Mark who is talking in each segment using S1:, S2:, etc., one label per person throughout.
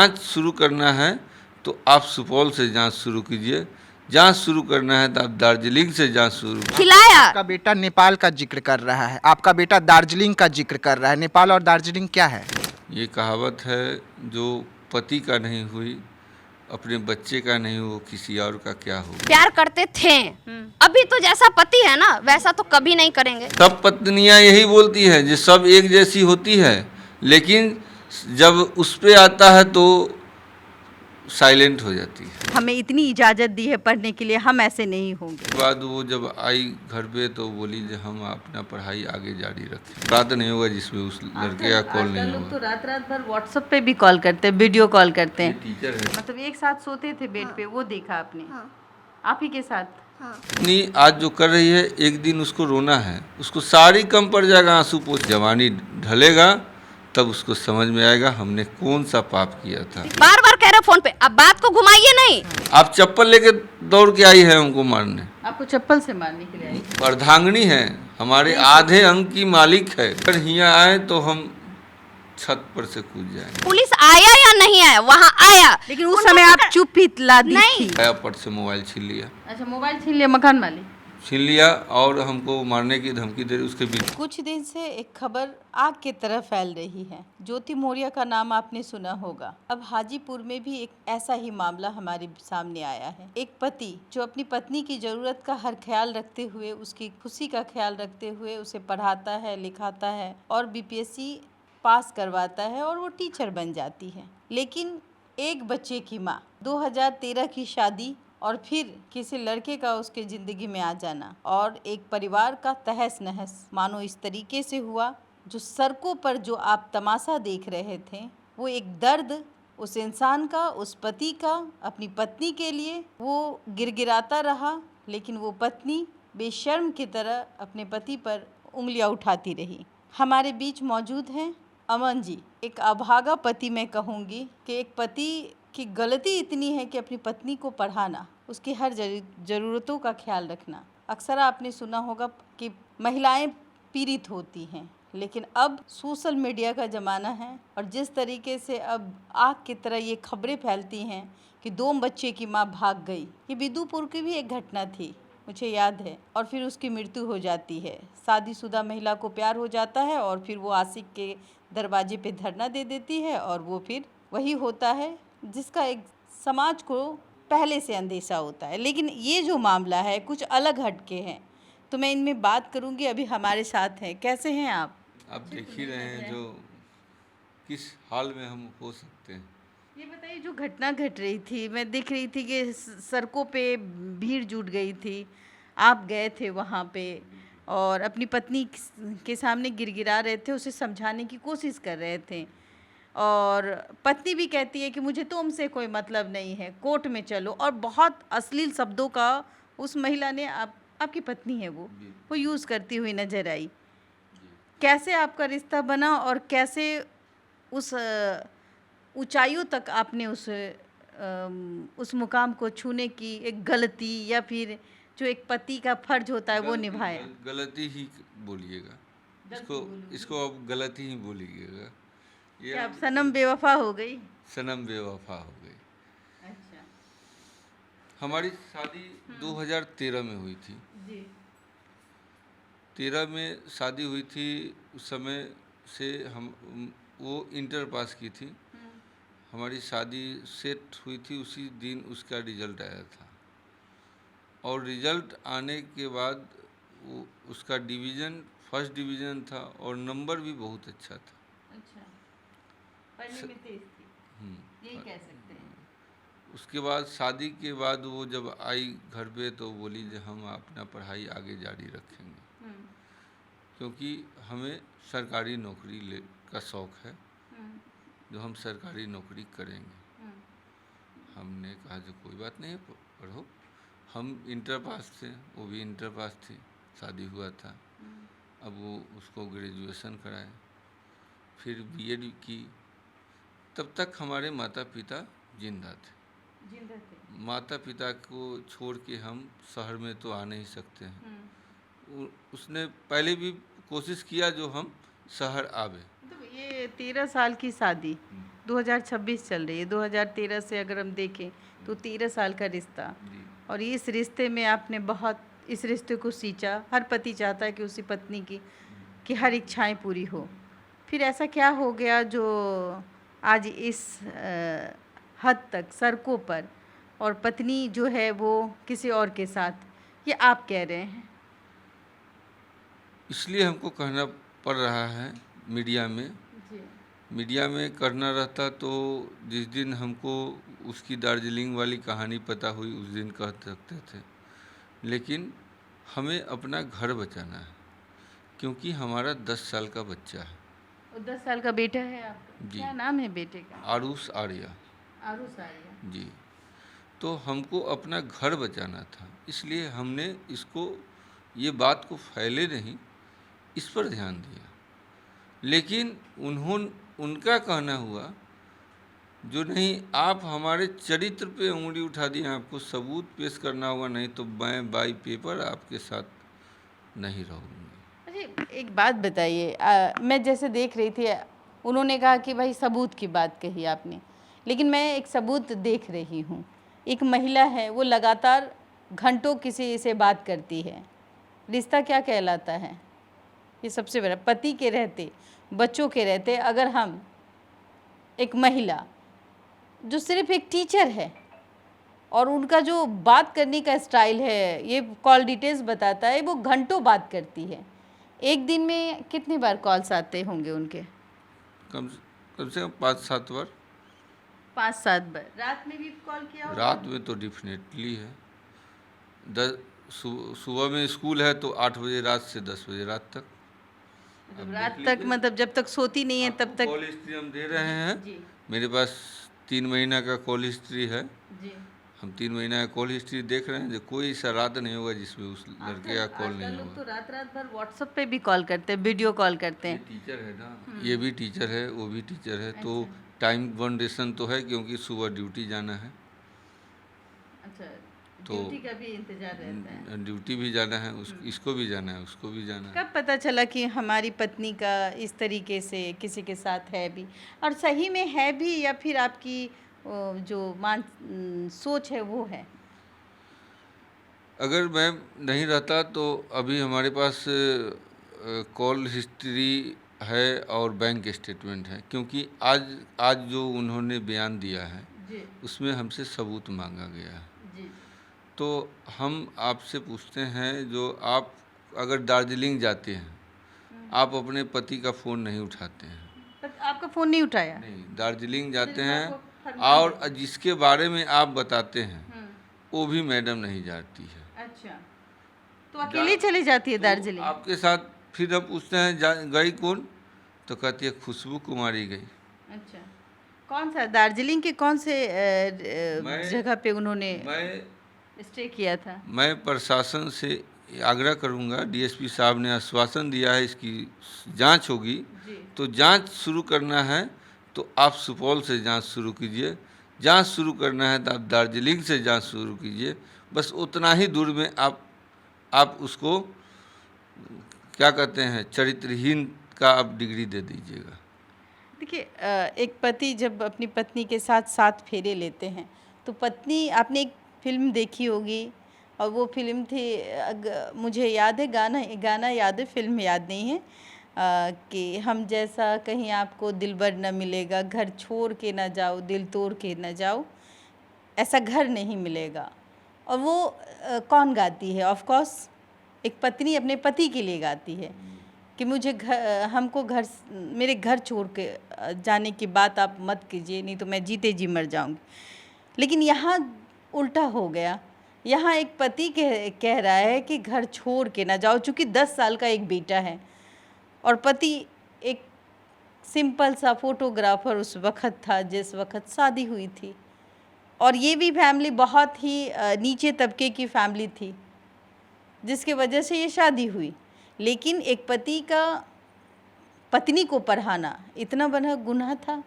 S1: जांच शुरू करना है तो आप सुपौल से जांच शुरू कीजिए, जांच शुरू करना है तो आप दार्जिलिंग से जांच शुरू।
S2: खिलाया।
S3: आपका बेटा नेपाल का जिक्र कर रहा है, आपका बेटा दार्जिलिंग का जिक्र कर रहा है। नेपाल और दार्जिलिंग क्या है?
S1: ये कहावत है, जो पति का नहीं हुई, अपने बच्चे का नहीं हो, किसी और का क्या हो।
S2: प्यार करते थे, अभी तो जैसा पति है ना वैसा तो कभी नहीं करेंगे।
S1: सब पत्नियां यही बोलती हैं कि सब एक जैसी होती है, लेकिन जब उस पे आता है तो साइलेंट हो जाती है।
S4: हमें इतनी इजाज़त दी है पढ़ने के लिए, हम ऐसे नहीं होंगे।
S1: उसके बाद वो जब आई घर पे तो बोली कि हम अपना पढ़ाई आगे जारी रखें। बात नहीं होगा जिसमें उस लड़के का कॉल नहीं
S4: लोग तो
S1: होगा।
S4: रात रात भर व्हाट्सएप पे भी कॉल करते हैं, वीडियो कॉल करते
S1: ये
S4: हैं।
S1: टीचर है।
S4: मतलब एक साथ सोते थे बेड पे, वो देखा आपने? आप ही के साथ?
S1: पत्नी आज जो कर रही है, एक दिन उसको रोना है, उसको सारी कम पड़ जाएगा, आंसू पोंछ। जवानी ढलेगा तब उसको समझ में आएगा हमने कौन सा पाप किया था।
S2: बार बार कह रहे फोन पे, अब बात को घुमाइए नहीं।
S1: आप चप्पल लेके दौड़ के आई है हमको मारने।
S4: आपको चप्पल से मारने के लिए आई?
S1: अर्धांगिनी है, हमारे आधे अंग की मालिक है। अगर यहाँ आए तो हम छत पर से कूद जाएंगे।
S2: पुलिस आया या नहीं आया? वहाँ आया,
S4: लेकिन उस समय आप चुप ही ला दी
S2: नहीं।
S4: थी।
S1: आया पट से मोबाइल छीन लिया,
S4: अच्छा, मोबाइल छीन लिया मकान मालिक?
S1: छीन लिया और हमको मारने की धमकी दे रही। उसके बीच
S4: कुछ दिन से एक खबर आग की तरह फैल रही है। ज्योति मौर्य का नाम आपने सुना होगा। अब हाजीपुर में भी एक ऐसा ही मामला हमारे सामने आया है। एक पति जो अपनी पत्नी की जरूरत का हर ख्याल रखते हुए, उसकी खुशी का ख्याल रखते हुए उसे पढ़ाता है, लिखाता है और बीपीएससी पास करवाता है और वो टीचर बन जाती है। लेकिन एक बच्चे की माँ, 2013 की शादी और फिर किसी लड़के का उसके ज़िंदगी में आ जाना और एक परिवार का तहस नहस मानो इस तरीके से हुआ। जो सड़कों पर जो आप तमाशा देख रहे थे, वो एक दर्द उस इंसान का, उस पति का, अपनी पत्नी के लिए वो गिड़गिड़ाता रहा। लेकिन वो पत्नी बेशर्म की तरह अपने पति पर उंगलियां उठाती रही। हमारे बीच मौजूद हैं अमन जी। एक अभागा पति, मैं कहूँगी कि एक पति की गलती इतनी है कि अपनी पत्नी को पढ़ाना, उसकी हर ज़रूरतों का ख्याल रखना। अक्सर आपने सुना होगा कि महिलाएं पीड़ित होती हैं, लेकिन अब सोशल मीडिया का ज़माना है और जिस तरीके से अब आग की तरह ये खबरें फैलती हैं कि 2 बच्चे की मां भाग गई। ये बिदुपुर की भी एक घटना थी, मुझे याद है, और फिर उसकी मृत्यु हो जाती है। शादीशुदा महिला को प्यार हो जाता है और फिर वो आशिक के दरवाजे पे धरना दे देती है और वो फिर वही होता है जिसका एक समाज को पहले से अंदेशा होता है। लेकिन ये जो मामला है कुछ अलग हटके हैं, तो मैं इनमें बात करूंगी। अभी हमारे साथ हैं। कैसे हैं आप?
S1: आप देख ही रहे हैं जो किस हाल में हम हो सकते हैं।
S4: ये बताइए, जो घटना घट रही थी, मैं देख रही थी कि सड़कों पे भीड़ जुट गई थी, आप गए थे वहाँ पे और अपनी पत्नी के सामने गिड़गिड़ा रहे थे, उसे समझाने की कोशिश कर रहे थे और पत्नी भी कहती है कि मुझे तुमसे कोई मतलब नहीं है, कोर्ट में चलो। और बहुत अश्लील शब्दों का उस महिला ने, आपकी पत्नी है वो यूज़ करती हुई नजर आई। कैसे आपका रिश्ता बना और कैसे उस ऊंचाइयों तक आपने उस मुकाम को छूने की एक गलती या फिर जो एक पति का फर्ज होता है वो निभाया?
S1: गलती ही बोलिएगा इसको अब गलती ही बोलिएगा। ये
S4: आप सनम बेवफा हो गई?
S1: सनम बेवफा हो गई।
S4: अच्छा।
S1: हमारी शादी 2013 में हुई थी।
S4: जी।
S1: 13 में शादी हुई थी। उस समय से हम वो इंटर पास की थी। हमारी शादी सेट हुई थी, उसी दिन उसका रिजल्ट आया था और रिजल्ट आने के बाद वो उसका डिवीज़न फर्स्ट डिवीज़न था और नंबर भी बहुत अच्छा था।
S4: अच्छा, पढ़ने में तेज थी, यही कह सकते हैं।
S1: उसके बाद शादी के बाद वो जब आई घर पे तो बोली कि हम अपना पढ़ाई आगे जारी रखेंगे, क्योंकि हमें सरकारी नौकरी का शौक़ है, जो हम सरकारी नौकरी करेंगे। हमने कहा जो कोई बात नहीं, पढ़ो। हम इंटर पास थे, वो भी इंटर पास थी, शादी हुआ था। अब वो उसको ग्रेजुएशन कराए, फिर बीएड की। तब तक हमारे माता पिता जिंदा थे। माता पिता को छोड़ के हम शहर में तो आ नहीं सकते हैं। उसने पहले भी कोशिश किया जो हम शहर आवे।
S4: तो ये 13 साल की शादी 2026 चल रही है, 2013 से अगर हम देखें तो 13 साल का रिश्ता, और इस रिश्ते में आपने बहुत इस रिश्ते को सींचा। हर पति चाहता है कि उसकी पत्नी की हर इच्छाएं पूरी हो। फिर ऐसा क्या हो गया जो आज इस हद तक सड़कों पर और पत्नी जो है वो किसी और के साथ, ये आप कह रहे हैं?
S1: इसलिए हमको कहना पड़ रहा है मीडिया में। मीडिया में करना रहता तो जिस दिन हमको उसकी दार्जिलिंग वाली कहानी पता हुई उस दिन कह सकते थे, लेकिन हमें अपना घर बचाना है क्योंकि हमारा 10 साल का बच्चा है।
S4: और 10 साल का बेटा है आपका?
S1: जी।
S4: क्या नाम है बेटे का?
S1: आरुष आर्या।
S4: आरुष आर्या।
S1: जी। तो हमको अपना घर बचाना था, इसलिए हमने इसको ये बात को फैले नहीं इस पर ध्यान दिया। लेकिन उनका कहना हुआ जो नहीं, आप हमारे चरित्र पे उंगली उठा दिए, आपको सबूत पेश करना होगा, नहीं तो मैं बाई पेपर आपके साथ नहीं रहूँगी।
S4: अच्छा, एक बात बताइए, मैं जैसे देख रही थी, उन्होंने कहा कि भाई सबूत की बात कही आपने, लेकिन मैं एक सबूत देख रही हूँ। एक महिला है, वो लगातार घंटों किसी से बात करती है। रिश्ता क्या कहलाता है? ये सबसे बड़ा, पति के रहते, बच्चों के रहते, अगर हम एक महिला जो सिर्फ एक टीचर है और उनका जो बात करने का स्टाइल है, ये कॉल डिटेल्स बताता है, वो घंटों बात करती है। एक दिन में कितनी बार कॉल्स आते होंगे उनके?
S1: कम से कम 5-7 बार।
S4: 5-7 बार। रात में भी कॉल किया होगा?
S1: रात में तो डेफिनेटली है। सुबह में स्कूल है तो 8 बजे रात से 10 बजे रात तक।
S4: मतलब रात तक, मतलब जब तक सोती नहीं है तब तक?
S1: कॉल हिस्ट्री हम दे रहे हैं
S4: जी
S1: मेरे पास 3 महीना का कॉल हिस्ट्री है।
S4: जी।
S1: हम 3 महीना का कॉल हिस्ट्री देख रहे हैं, जो कोई ऐसा रात नहीं होगा जिसमें उस लड़के का कॉल नहीं
S4: लोग
S1: होगा।
S4: तो रात भर व्हाट्सएप पे भी कॉल करते हैं, वीडियो कॉल करते
S1: ये
S4: हैं।
S1: टीचर है ना, ये भी टीचर है, वो भी टीचर है, तो टाइम बाउंडेशन तो है क्योंकि सुबह ड्यूटी जाना है।
S4: अच्छा,
S1: तो
S4: ड्यूटी का भी इंतजार रहता है।
S1: ड्यूटी भी जाना है, इसको भी जाना है, उसको भी जाना है।
S4: कब पता चला कि हमारी पत्नी का इस तरीके से किसी के साथ है भी, और सही में है भी, या फिर आपकी जो सोच है वो है?
S1: अगर मैं नहीं रहता तो अभी हमारे पास कॉल हिस्ट्री है और बैंक स्टेटमेंट है, क्योंकि आज जो उन्होंने बयान दिया है
S4: जी
S1: उसमें हमसे सबूत मांगा गया है।
S4: जी।
S1: तो हम आपसे पूछते हैं, जो आप अगर दार्जिलिंग जाते हैं, आप अपने पति का फ़ोन नहीं उठाते हैं?
S4: पर आपका फ़ोन नहीं उठाया?
S1: नहीं, दार्जिलिंग जाते
S4: सिर्फ
S1: हैं,
S4: आपको फरमान
S1: और जिसके बारे में आप बताते हैं वो भी मैडम नहीं जाती है।
S4: अच्छा, तो अकेले चली जाती है
S1: तो
S4: दार्जिलिंग?
S1: आपके साथ फिर हम पूछते हैं गई कौन, तो कहती है खुशबू कुमारी गई।
S4: अच्छा, कौन सा दार्जिलिंग के कौन से
S1: मैं-
S4: जगह पे उन्होंने
S1: मैं
S4: स्टे किया था?
S1: मैं प्रशासन से आग्रह करूंगा, डीएसपी साहब ने आश्वासन दिया है इसकी जांच होगी,
S4: जी
S1: तो जांच शुरू करना है तो आप सुपौल से जांच शुरू कीजिए, जांच शुरू करना है तो आप दार्जिलिंग से जांच शुरू कीजिए। बस उतना ही दूर में आप उसको क्या कहते हैं, चरित्रहीन का आप डिग्री दे दीजिएगा।
S4: देखिए, एक पति जब अपनी पत्नी के साथ 7 फेरे लेते हैं, तो पत्नी, आपने एक फिल्म देखी होगी, और वो फिल्म थी, मुझे याद है, गाना याद है, फिल्म याद नहीं है, कि हम जैसा कहीं आपको दिलबर न मिलेगा, घर छोड़ के न जाओ, दिल तोड़ के न जाओ, ऐसा घर नहीं मिलेगा। और वो कौन गाती है? ऑफ कोर्स एक पत्नी अपने पति के लिए गाती है कि मुझे मेरे घर छोड़ के जाने की बात आप मत कीजिए, नहीं तो मैं जीते जी मर जाऊंगी। लेकिन यहाँ उल्टा हो गया, यहाँ एक पति कह रहा है कि घर छोड़ के ना जाओ, चूँकि 10 साल का एक बेटा है, और पति एक सिंपल सा फोटोग्राफर उस वक़्त था जिस वक़्त शादी हुई थी, और ये भी फैमिली बहुत ही नीचे तबके की फैमिली थी जिसके वजह से ये शादी हुई। लेकिन एक पति का पत्नी को पढ़ाना इतना बड़ा गुनाह था?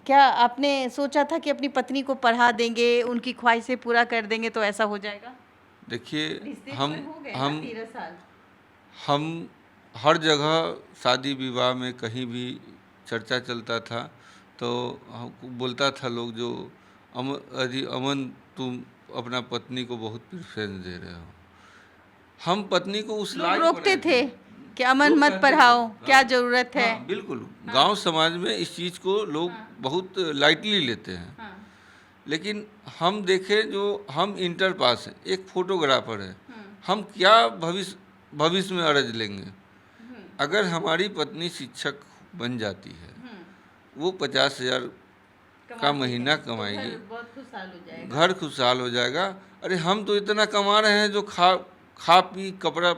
S4: क्या आपने सोचा था कि अपनी पत्नी को पढ़ा देंगे, उनकी ख्वाहिशें पूरा कर देंगे तो ऐसा हो जाएगा?
S1: देखिए, हम हर जगह शादी विवाह में कहीं भी चर्चा चलता था तो हमको बोलता था लोग जो अरे अमन तुम अपना पत्नी को बहुत प्रेफरेंस दे रहे हो। हम पत्नी को उस
S4: लोग
S1: लायक
S4: रोकते
S1: बनाए
S4: थे कि अमन
S1: लोग
S4: मत
S1: कहते थे,
S4: पढ़ाओ, क्या
S1: हाँ,
S4: जरूरत है।
S1: हाँ, बिल्कुल गांव समाज में इस चीज़ को लोग बहुत लाइटली लेते हैं। लेकिन हम देखें जो हम इंटर पास हैं, एक फोटोग्राफर है, हम क्या भविष्य में अर्ज लेंगे। अगर हमारी पत्नी शिक्षक बन जाती है, वो 50,000 का महीना कमाएगी,
S4: बहुत खुशहाल हो जाएगा।
S1: घर खुशहाल हो जाएगा। अरे हम तो इतना कमा रहे हैं जो खा पी कपड़ा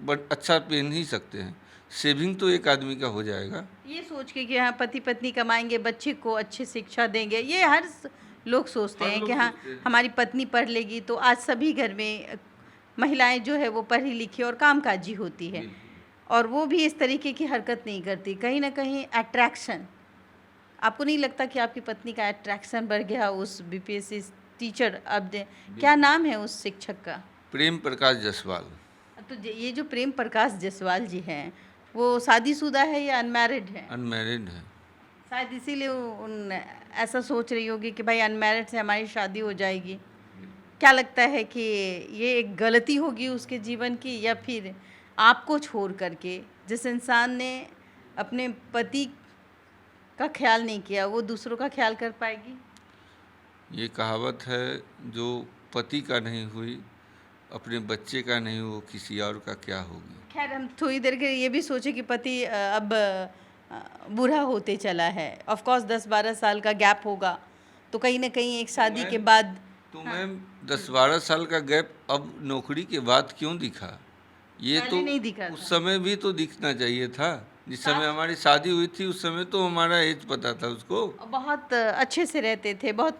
S1: अच्छा पहन ही सकते हैं, सेविंग तो एक आदमी का हो जाएगा।
S4: ये सोच के कि हाँ पति पत्नी कमाएंगे, बच्चे को अच्छी शिक्षा देंगे, ये हर लोग सोचते
S1: हर
S4: हैं
S1: लोग
S4: कि हाँ
S1: सोचते हैं।
S4: हमारी पत्नी पढ़ लेगी तो आज सभी घर में महिलाएं जो है वो पढ़ी लिखी और कामकाजी होती है, और वो भी इस तरीके की हरकत नहीं करती। कहीं ना कहीं अट्रैक्शन, आपको नहीं लगता कि आपकी पत्नी का अट्रैक्शन बढ़ गया उस बीपीएससी टीचर, अब क्या नाम है उस शिक्षक का?
S1: प्रेम प्रकाश जायसवाल।
S4: तो ये जो प्रेम प्रकाश जायसवाल जी हैं, वो शादीशुदा है या अनमैरिड है?
S1: अनमैरिड है।
S4: शायद इसीलिए उन ऐसा सोच रही होगी कि भाई अनमैरिड से हमारी शादी हो जाएगी। क्या लगता है कि ये एक गलती होगी उसके जीवन की, या फिर आपको छोड़ करके जिस इंसान ने अपने पति का ख्याल नहीं किया वो दूसरों का ख्याल कर पाएगी?
S1: ये कहावत है, जो पति का नहीं हुई, अपने बच्चे का नहीं, वो किसी और का क्या होगी।
S4: खैर हम थोड़ी देर के ये भी सोचे कि पति अब बूढ़ा होते चला है, ऑफ कोर्स 10-12 साल का गैप होगा, तो कहीं ना कहीं एक शादी के बाद।
S1: तो मैम 10-12 साल का गैप अब नौकरी के बाद क्यों दिखा? ये
S4: पहले
S1: तो
S4: नहीं दिखा
S1: उस
S4: था।
S1: समय भी तो दिखना चाहिए था। जिस समय हमारी शादी हुई थी उस समय तो हमारा एज पता था उसको।
S4: बहुत अच्छे से रहते थे, बहुत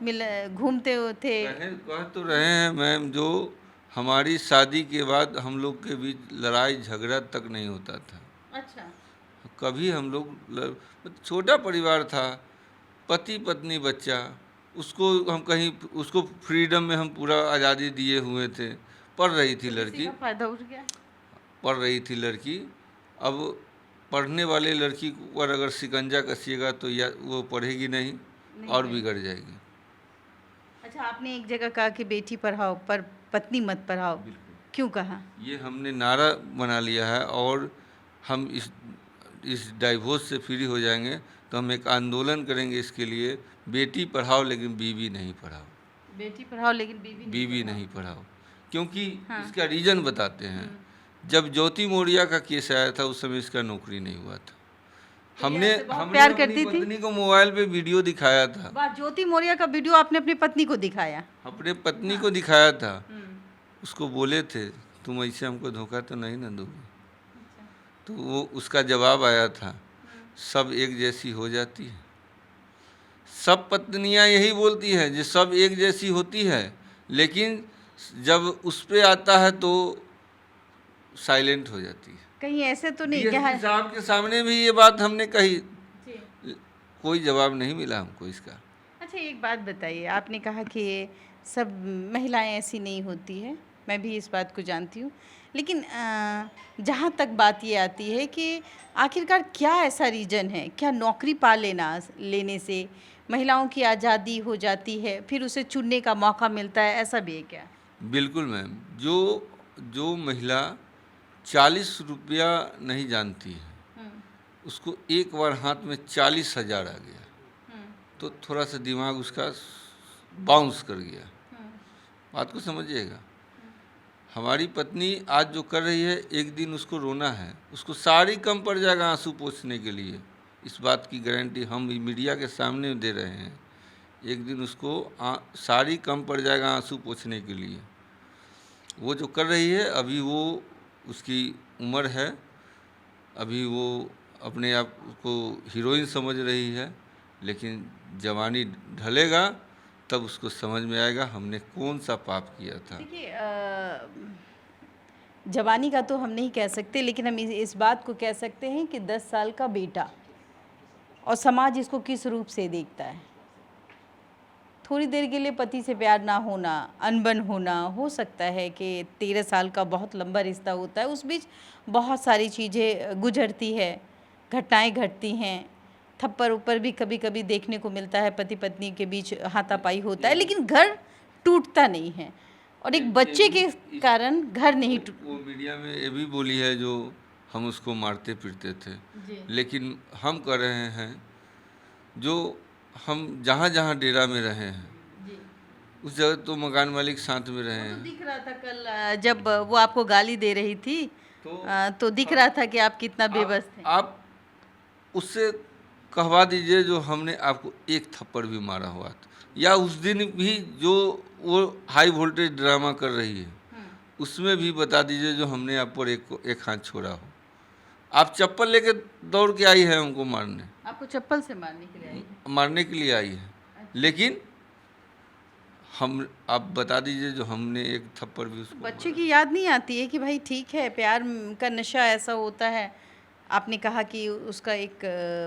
S4: घूमते थे।
S1: कह तो रहे हैं मैम, जो हमारी शादी के बाद हम लोग के बीच लड़ाई झगड़ा तक नहीं होता था।
S4: अच्छा।
S1: कभी हम लोग छोटा परिवार था, पति पत्नी बच्चा, उसको हम कहीं उसको फ्रीडम में हम पूरा आज़ादी दिए हुए थे। पढ़ रही थी लड़की,
S4: फायदा उठ गया।
S1: पढ़ रही थी लड़की। अब पढ़ने वाले लड़की पर अगर शिकंजा कसिएगा तो या वो पढ़ेगी नहीं और बिगड़ जाएगी।
S4: अच्छा, आपने एक जगह कहा कि बेटी पढ़ाओ पर पत्नी मत पढ़ाओ, क्यों कहा?
S1: ये हमने नारा बना लिया है, और हम इस डाइवोर्स से फ्री हो जाएंगे तो हम एक आंदोलन करेंगे इसके लिए। बेटी पढ़ाओ लेकिन बीवी नहीं पढ़ाओ।
S4: बेटी पढ़ाओ लेकिन
S1: बीवी नहीं पढ़ाओ, क्योंकि इसका रीज़न बताते हैं। जब ज्योति मौर्य का केस आया था उस समय इसका नौकरी नहीं हुआ था। हमने
S4: प्यार
S1: अपनी
S4: करती थी?
S1: पत्नी को मोबाइल पे वीडियो दिखाया था,
S4: वाह, ज्योति मौर्य का वीडियो आपने अपनी पत्नी को दिखाया?
S1: अपने पत्नी को दिखाया था। उसको बोले थे तुम ऐसे हमको धोखा तो नहीं ना दोगी? तो वो उसका जवाब आया था, सब एक जैसी हो जाती है। सब पत्नियां यही बोलती हैं जो सब एक जैसी होती है, लेकिन जब उस पे आता है तो साइलेंट हो जाती है।
S4: कहीं ऐसे तो नहीं
S1: DSP साहब के सामने भी ये बात हमने कही, कोई जवाब नहीं मिला हमको इसका।
S4: अच्छा, एक बात बताइए, आपने कहा कि सब महिलाएं ऐसी नहीं होती है, मैं भी इस बात को जानती हूँ, लेकिन जहाँ तक बात ये आती है कि आखिरकार क्या ऐसा रीज़न है? क्या नौकरी पा लेने से महिलाओं की आज़ादी हो जाती है, फिर उसे चुनने का मौका मिलता है, ऐसा भी है क्या?
S1: बिल्कुल मैम, जो महिला 40 रुपया नहीं जानती है, उसको एक बार हाथ में 40,000 आ गया तो थोड़ा सा दिमाग उसका बाउंस कर गया। बात को समझिएगा। हमारी पत्नी आज जो कर रही है, एक दिन उसको रोना है, उसको साड़ी कम पड़ जाएगा आंसू पोंछने के लिए। इस बात की गारंटी हम मीडिया के सामने दे रहे हैं। एक दिन उसको साड़ी कम पड़ जाएगा आंसू पोंछने के लिए। वो जो कर रही है, अभी वो उसकी उम्र है, अभी वो अपने आप को हीरोइन समझ रही है, लेकिन जवानी ढलेगा तब उसको समझ में आएगा हमने कौन सा पाप किया था।
S4: देखिए, जवानी का तो हम नहीं कह सकते, लेकिन हम इस बात को कह सकते हैं कि 10 साल का बेटा और समाज इसको किस रूप से देखता है। थोड़ी देर के लिए पति से प्यार ना होना, अनबन होना, हो सकता है कि 13 साल का बहुत लंबा रिश्ता होता है, उस बीच बहुत सारी चीज़ें गुजरती है, घटनाएं घटती हैं, थप्पड़ ऊपर भी कभी कभी देखने को मिलता है, पति पत्नी के बीच हाथापाई होता है, लेकिन घर टूटता नहीं है। और एक बच्चे के कारण घर नहीं टूट।
S1: वो मीडिया में ये भी बोली है जो हम उसको मारते पीटते थे, लेकिन हम कर रहे हैं जो हम जहाँ जहाँ डेरा में रहे हैं उस जगह तो मकान मालिक साथ में रहे हैं।
S4: दिख रहा था कल जब वो आपको गाली दे रही थी तो दिख रहा था कि आप कितना बेबस थे।
S1: आप उससे कहवा दीजिए जो हमने आपको एक थप्पड़ भी मारा हुआ था, या उस दिन भी जो वो हाई वोल्टेज ड्रामा कर रही है उसमें भी बता दीजिए जो हमने आप पर एक हाथ छोड़ा हो। आप चप्पल लेके दौड़ के आई है हमको मारने,
S4: आपको चप्पल से मारने के लिए आई है?
S1: मारने के लिए आई है, लेकिन हम आप बता दीजिए जो हमने एक थप्पड़ भी उसको
S4: बच्चे की याद नहीं आती है कि भाई ठीक है, प्यार का नशा ऐसा होता है। आपने कहा कि उसका एक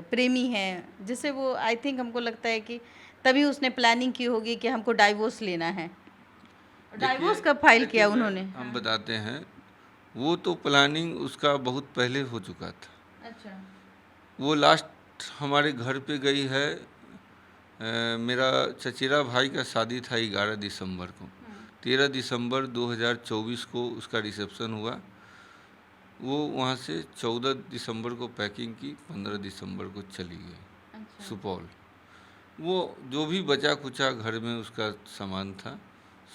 S4: प्रेमी है जिसे वो, आई थिंक हमको लगता है कि तभी उसने प्लानिंग की होगी कि हमको डाइवोर्स लेना है। डाइवोर्स कब फाइल किया उन्होंने?
S1: हम बताते हैं, वो तो प्लानिंग उसका बहुत पहले हो चुका था।
S4: अच्छा।
S1: वो लास्ट हमारे घर पे गई है, मेरा चचेरा भाई का शादी था 11 दिसंबर को, 13 दिसंबर 2024 को उसका रिसेप्शन हुआ। वो वहाँ से 14 दिसंबर को पैकिंग की, 15 दिसंबर को चली गई सुपौल। वो जो भी बचा कुचा घर में उसका सामान था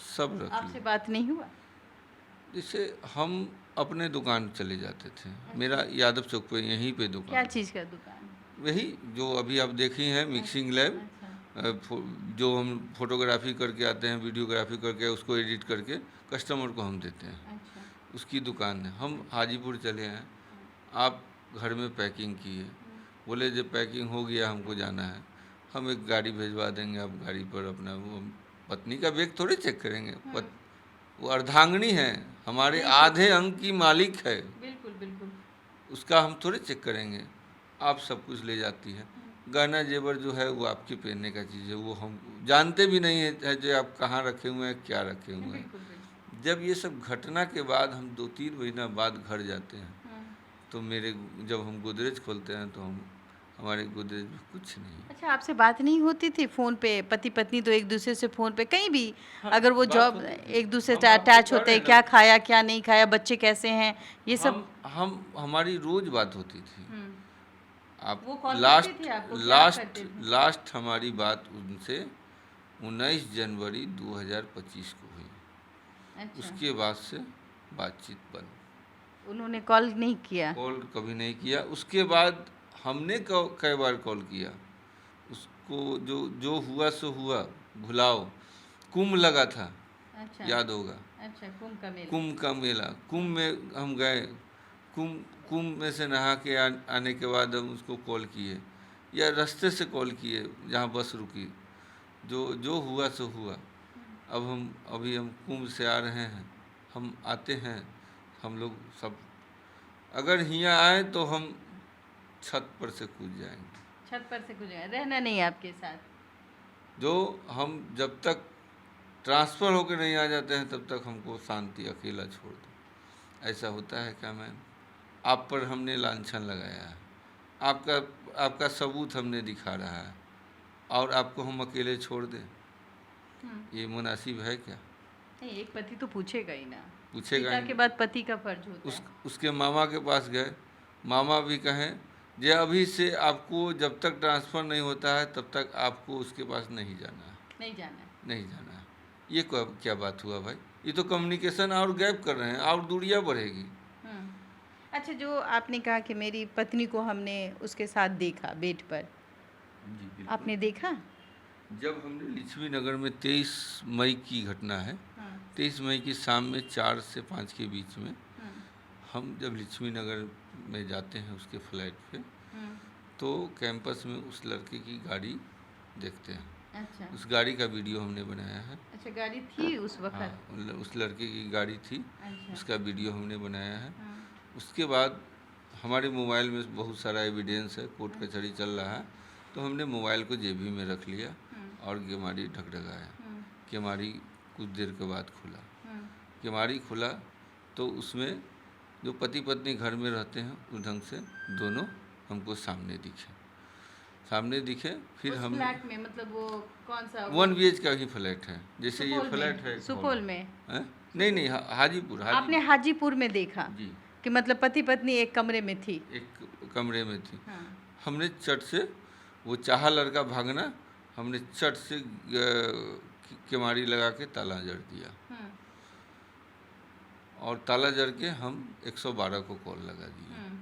S1: सब रख
S4: आपसे
S1: लिया।
S4: बात नहीं हुआ?
S1: जिससे हम अपने दुकान चले जाते थे, मेरा यादव चौक पे यहीं पे दुकान।
S4: क्या चीज़ का दुकान?
S1: वही जो अभी आप देखी हैं मिक्सिंग लैब, जो हम फोटोग्राफी करके आते हैं, वीडियोग्राफी करके उसको एडिट करके कस्टमर को हम देते हैं, उसकी दुकान है। हम हाजीपुर चले हैं, आप घर में पैकिंग किए, बोले जब पैकिंग हो गया हमको जाना है, हम एक गाड़ी भेजवा देंगे, आप गाड़ी पर अपना वो पत्नी का बैग थोड़े चेक करेंगे। वो अर्धांगिनी है, हमारे आधे अंग की मालिक है,
S4: बिल्कुल बिल्कुल।
S1: उसका हम थोड़े चेक करेंगे। आप सब कुछ ले जाती है, गहना जेवर जो है वो आपके पहनने का चीज़ है, वो हम जानते भी नहीं है जो आप कहाँ रखे हुए हैं, क्या रखे हुए हैं। जब ये सब घटना के बाद हम 2-3 महीना बाद घर जाते हैं तो जब हम गोदरेज खोलते हैं तो हमारे गोदरेज में कुछ नहीं।
S4: अच्छा, आपसे बात नहीं होती थी फ़ोन पे? पति पत्नी तो एक दूसरे से फ़ोन पे कहीं भी अगर वो जॉब एक दूसरे से अटैच होते हैं, क्या खाया क्या नहीं खाया, बच्चे कैसे हैं, ये सब
S1: हमारी रोज बात होती थी। आप
S4: वो कॉल
S1: लास्ट
S4: करते थे आपको, क्या करते थे?
S1: लास्ट हमारी बात उनसे 19 जनवरी 2025 को हुई।
S4: अच्छा।
S1: उसके बाद से बातचीत बंद।
S4: उन्होंने कॉल नहीं किया?
S1: कॉल कभी नहीं किया। उसके बाद हमने कई बार कॉल किया उसको, जो हुआ सो हुआ, भुलाओ। कुंभ लगा था,
S4: अच्छा।
S1: याद होगा।
S4: अच्छा, कुंभ का मेला।
S1: कुंभ का मेला, कुंभ में हम गए, कुंभ में से नहा के आने के बाद हम उसको कॉल किए, या रास्ते से कॉल किए जहाँ बस रुकी, जो हुआ सो हुआ। अभी हम कुंभ से आ रहे हैं, हम आते हैं, हम लोग सब अगर यहाँ आए तो हम छत पर से कूद जाएंगे।
S4: छत पर से कुछ रहना नहीं आपके साथ?
S1: जो हम जब तक ट्रांसफ़र होकर नहीं आ जाते हैं तब तक हमको शांति, अकेला छोड़ दो। ऐसा होता है क्या मैम? आप पर हमने लांछन लगाया है, आपका सबूत हमने दिखा रहा है, और आपको हम अकेले छोड़ दें? ये मुनासिब है क्या?
S4: नहीं, एक पति तो पूछेगा ही ना,
S1: पूछेगा
S4: पिता
S1: ही
S4: के बाद पति का फर्ज होता है।
S1: उसके मामा के पास गए, मामा भी कहें जे अभी से आपको जब तक ट्रांसफ़र नहीं होता है तब तक आपको उसके पास नहीं जाना है।
S4: नहीं जाना है।
S1: नहीं जाना है। ये क्या बात हुआ भाई? ये तो कम्युनिकेशन और गैप कर रहे हैं, और दूरियां बढ़ेगी।
S4: अच्छा, जो आपने कहा कि मेरी पत्नी को हमने उसके साथ देखा बेड पर,
S1: जी बिल्कुल।
S4: आपने देखा?
S1: जब हमने लक्ष्मी नगर में 23 मई की घटना है, 23 मई की शाम में 4 से 5 के बीच में हम जब लक्ष्मी नगर में जाते हैं उसके फ्लैट पे, तो कैंपस में उस लड़के की गाड़ी देखते हैं।
S4: अच्छा।
S1: उस गाड़ी का वीडियो हमने बनाया है।
S4: अच्छा, गाड़ी थी उस वक्त?
S1: हाँ, उस लड़के की गाड़ी थी।
S4: अच्छा।
S1: उसका वीडियो हमने बनाया है। उसके बाद हमारे मोबाइल में बहुत सारा एविडेंस है, कोर्ट कचहरी चल रहा है, तो हमने मोबाइल को जेबी में रख लिया और केमाड़ी ढकढकाया। केमाड़ी कुछ देर के बाद खुला। केमाड़ी खुला तो उसमें जो पति पत्नी घर में रहते हैं उस ढंग से दोनों हमको सामने दिखे। सामने दिखे, फिर
S4: उस
S1: हम
S4: फ्लैट में मतलब वो कौन सा
S1: 1 BH का ही फ्लैट है, जैसे ये
S4: सुपौल में?
S1: फ्लैट है
S4: सुपौल में
S1: हैं? नहीं नहीं, हाजीपुर
S4: आपने हाजीपुर में देखा
S1: जी,
S4: कि मतलब पति पत्नी एक कमरे में थी।
S1: एक कमरे में थी।
S4: हाँ।
S1: हमने चट से, वो चाहा लड़का भागना, हमने चट से केमारी लगा के ताला जड़ दिया,
S4: हम्म,
S1: और ताला जड़ के हम 112 को कॉल लगा दिए।
S4: हम्म,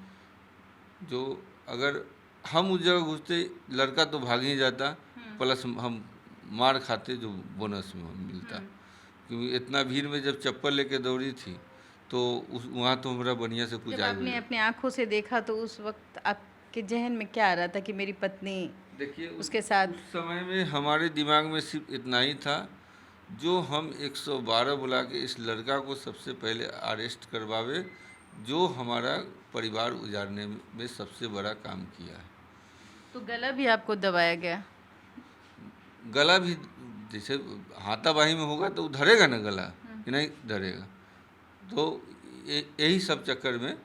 S1: जो अगर हम उस जगह घुसते, लड़का तो भाग ही जाता, प्लस हम मार खाते जो बोनस में मिलता, क्योंकि इतना भीड़ में जब चप्पल लेके दौड़ी थी तो उस वहाँ तो हमारा बढ़िया से कुछ
S4: जब
S1: आए
S4: आपने
S1: हुए।
S4: अपनी आंखों से देखा तो उस वक्त आपके जहन में क्या आ रहा था कि मेरी पत्नी
S1: देखिए
S4: उसके साथ?
S1: उस समय में हमारे दिमाग में सिर्फ इतना ही था, जो हम 112 बुला के इस लड़का को सबसे पहले अरेस्ट करवावे, जो हमारा परिवार उजाड़ने में सबसे बड़ा काम किया है।
S4: तो गला भी आपको दबाया गया?
S1: गला भी, जैसे हाथापाई में होगा तो धरेगा ना गला, कि नहीं धरेगा। तो यही सब चक्कर में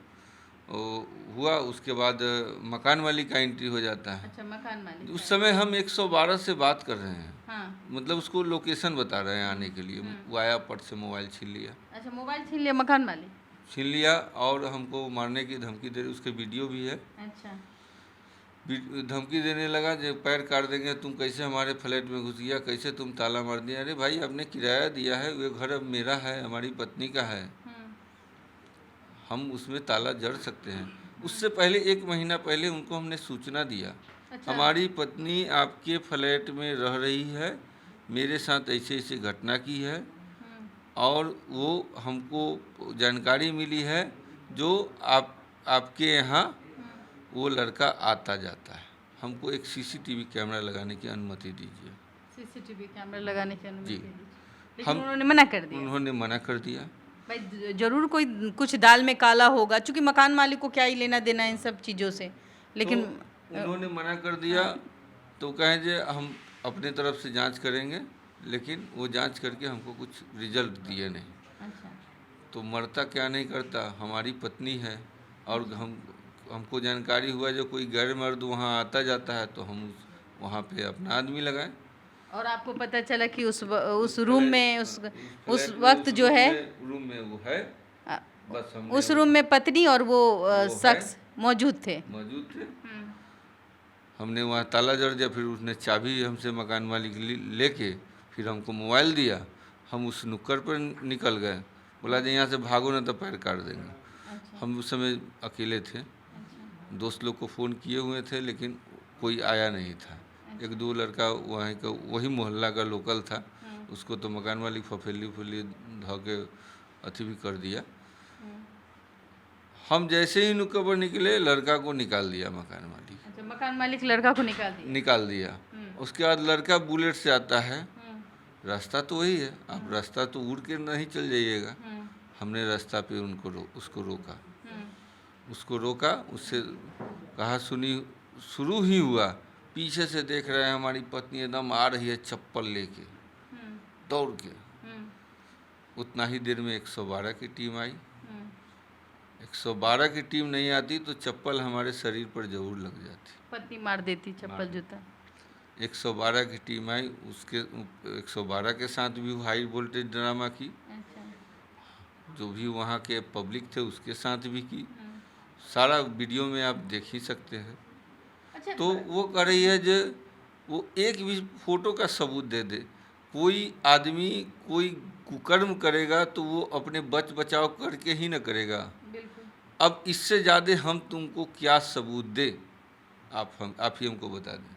S1: हुआ। उसके बाद मकान मालिक का एंट्री हो जाता है।
S4: अच्छा, मकान मालिक।
S1: उस समय हम 112 से बात कर रहे हैं,
S4: हाँ।
S1: मतलब उसको लोकेशन बता रहे हैं आने के लिए। वो आया, पट से मोबाइल छीन लिया।
S4: अच्छा, मोबाइल छीन लिया मकान मालिक?
S1: छीन लिया, और हमको मारने की धमकी दे रही, उसके वीडियो भी है।
S4: अच्छा।
S1: धमकी देने लगा, जो पैर काट देंगे, तुम कैसे हमारे फ्लैट में घुस गया, कैसे तुम ताला मार दिया। अरे भाई, आपने किराया दिया है, वो घर अब मेरा है, हमारी पत्नी का है, हम उसमें ताला जड़ सकते हैं। उससे पहले 1 महीना पहले उनको हमने सूचना दिया,
S4: अच्छा।
S1: हमारी पत्नी आपके फ्लैट में रह रही है, मेरे साथ ऐसे ऐसे घटना की है, और वो हमको जानकारी मिली है, जो आपके यहाँ वो लड़का आता जाता है, हमको एक CCTV कैमरा लगाने की अनुमति दीजिए।
S4: सीसीटीवी कैमरा लगाने की अनुमति
S1: जी।
S4: दीजिए। लेकिन उन्होंने मना कर दिया?
S1: उन्होंने मना कर दिया।
S4: भाई, जरूर कोई कुछ दाल में काला होगा, क्योंकि मकान मालिक को क्या ही लेना देना इन सब चीज़ों से। लेकिन
S1: तो उन्होंने मना कर दिया। तो कहें जे हम अपने तरफ से जांच करेंगे, लेकिन वो जांच करके हमको कुछ रिजल्ट दिए नहीं।
S4: अच्छा।
S1: तो मरता क्या नहीं करता, हमारी पत्नी है, और हमको जानकारी हुआ जो कोई गैर मर्द वहाँ आता जाता है, तो हम वहाँ पे अपना आदमी लगाए।
S4: और आपको पता चला कि उस रूम में उस
S1: फ्लैट में,
S4: वक्त जो है
S1: रूम में वो है, बस हमने
S4: उस रूम में पत्नी और वो शख्स मौजूद थे।
S1: हमने वहाँ ताला जड़ दिया, फिर उसने चाबी हमसे मकान मालिक लेके फिर हमको मोबाइल दिया। हम उस नुक्कड़ पर निकल गए, बोला जो यहाँ से भागो ना तो पैर काट देंगे।
S4: अच्छा।
S1: हम उस समय अकेले थे। दोस्त लोग को फ़ोन किए हुए थे, लेकिन कोई आया नहीं था। 1-2 लड़का वहीं का, वही मोहल्ला का लोकल था, उसको तो मकान मालिक फफेली ध के अथी भी कर दिया। हम जैसे ही नुक्कड़ पर निकले, लड़का को निकाल दिया मकान मालिक।
S4: अच्छा, मकान मालिक लड़का को निकाल दिया।
S1: उसके बाद लड़का बुलेट से आता है, रास्ता तो वही है, आप रास्ता तो उड़ के नहीं चल जाइएगा। हमने रास्ता पे उसको रोका, उससे कहा सुनी, शुरू ही हुआ। पीछे से देख रहे हैं हमारी पत्नी एकदम आ रही है चप्पल लेके दौड़ के। उतना ही देर में 112 की टीम आई। 112 की टीम नहीं आती तो चप्पल हमारे शरीर पर जरूर लग जाती,
S4: पत्नी मार देती चप्पल जूता।
S1: 112 की टीम आई, उसके 112 के साथ भी हाई वोल्टेज ड्रामा की। जो भी वहाँ के पब्लिक थे उसके साथ भी की। सारा वीडियो में आप देख ही सकते हैं।
S4: अच्छा।
S1: तो वो कर रही है जो वो एक भी फोटो का सबूत दे दे। कोई आदमी कोई कुकर्म करेगा तो वो अपने बचाव करके ही न करेगा।
S4: बिल्कुल।
S1: अब इससे ज़्यादा हम तुमको क्या सबूत दे, आप ही हमको बता दें।